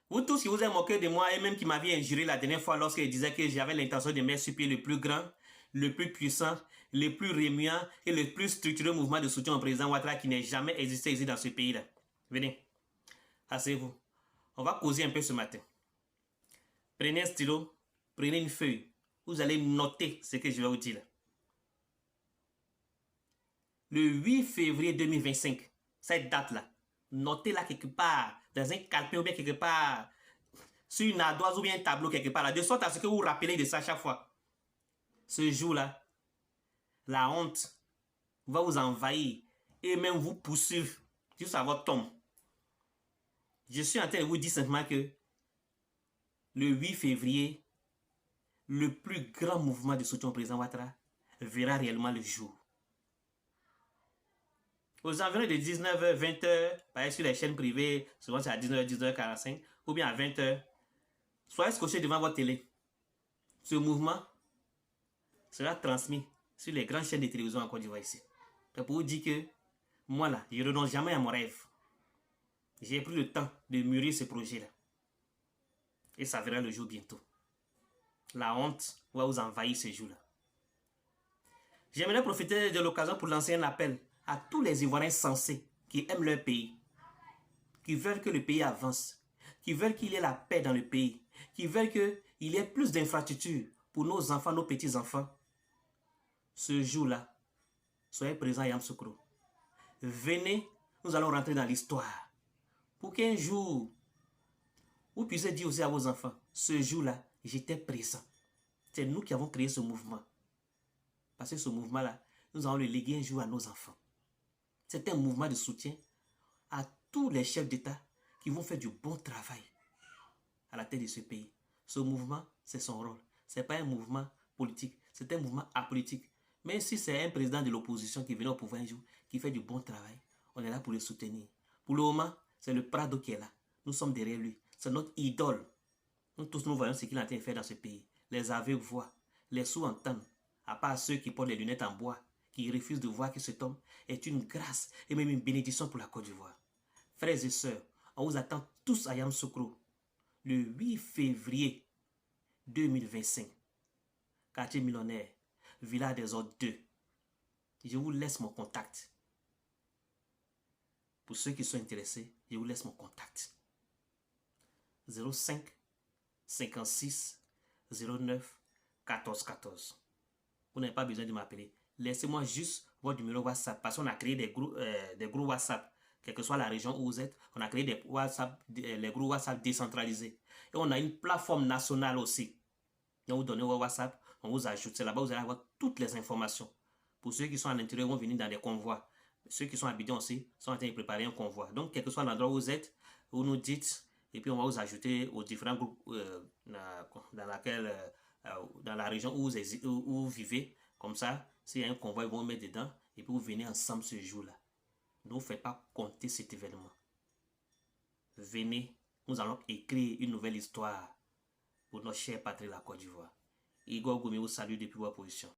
Vous tous qui vous êtes moqué de moi et même qui m'aviez injuré la dernière fois lorsque je disais que j'avais l'intention de mettre sur pied le plus grand, le plus puissant, le plus remuant et le plus structuré mouvement de soutien au président Ouattara qui n'ait jamais existé ici dans ce pays-là. Venez, asseyez-vous. On va causer un peu ce matin. Prenez un stylo, prenez une feuille. Vous allez noter ce que je vais vous dire. Le 8 février 2025, cette date-là, notez-la quelque part, dans un calepin ou bien quelque part, sur une ardoise ou bien un tableau quelque part, là, de sorte à ce que vous vous rappelez de ça à chaque fois. Ce jour-là, la honte va vous envahir et même vous poursuivre jusqu'à votre tombe. Je suis en train de vous dire simplement que le 8 février, le plus grand mouvement de soutien au président Ouattara verra réellement le jour. Aux environs de 19h, 20h, sur les chaînes privées, souvent c'est à 19h, 19h45, ou bien à 20h, soyez scotchés devant votre télé. Ce mouvement sera transmis sur les grandes chaînes de télévision en Côte d'Ivoire ici. C'est pour vous dire que moi là, je ne renonce jamais à mon rêve. J'ai pris le temps de mûrir ce projet-là. Et ça verra le jour bientôt. La honte va vous envahir ce jour-là. J'aimerais profiter de l'occasion pour lancer un appel à tous les Ivoiriens sensés qui aiment leur pays, qui veulent que le pays avance, qui veulent qu'il y ait la paix dans le pays, qui veulent qu'il y ait plus d'infrastructures pour nos enfants, nos petits-enfants. Ce jour-là, soyez présents à Yamoussoukro. Venez, nous allons rentrer dans l'histoire. Pour qu'un jour, vous puissiez dire aussi à vos enfants, ce jour-là, j'étais présent. C'est nous qui avons créé ce mouvement. Parce que ce mouvement-là, nous allons le léguer un jour à nos enfants. C'est un mouvement de soutien à tous les chefs d'État qui vont faire du bon travail à la tête de ce pays. Ce mouvement, c'est son rôle. Ce n'est pas un mouvement politique, c'est un mouvement apolitique. Même si c'est un président de l'opposition qui vient au pouvoir un jour, qui fait du bon travail, on est là pour le soutenir. Pour le moment, c'est le Prado qui est là. Nous sommes derrière lui. C'est notre idole. Nous tous, nous voyons ce qu'il est en train de faire dans ce pays. Les aveugles voient, les sourds entendent, à part ceux qui portent les lunettes en bois, qui refusent de voir que cet homme est une grâce et même une bénédiction pour la Côte d'Ivoire. Frères et sœurs, on vous attend tous à Yamoussoukro le 8 février 2025. Quartier millionnaire, Villa des Autres 2. Je vous laisse mon contact. Pour ceux qui sont intéressés, je vous laisse mon contact. 05 56 09 14 14. Vous n'avez pas besoin de m'appeler. Laissez-moi juste votre numéro WhatsApp parce qu'on a créé des groupes WhatsApp, quelle que soit la région où vous êtes. On a créé des WhatsApp, les groupes WhatsApp décentralisés. Et on a une plateforme nationale aussi. Donc vous donnez votre WhatsApp, on vous ajoute. C'est là-bas où vous allez avoir toutes les informations. Pour ceux qui sont à l'intérieur, vont venir dans des convois. Ceux qui sont habitants aussi sont en train de préparer un convoi. Donc, quel que soit l'endroit où vous êtes, vous nous dites, et puis on va vous ajouter aux différents groupes dans la région où vous vivez. Comme ça, s'il y a un convoi, ils vont vous mettre dedans, et puis vous venez ensemble ce jour-là. Ne vous faites pas compter cet événement. Venez, nous allons écrire une nouvelle histoire pour notre chère patrie, la Côte d'Ivoire. Igor Gomi vous salue depuis votre position.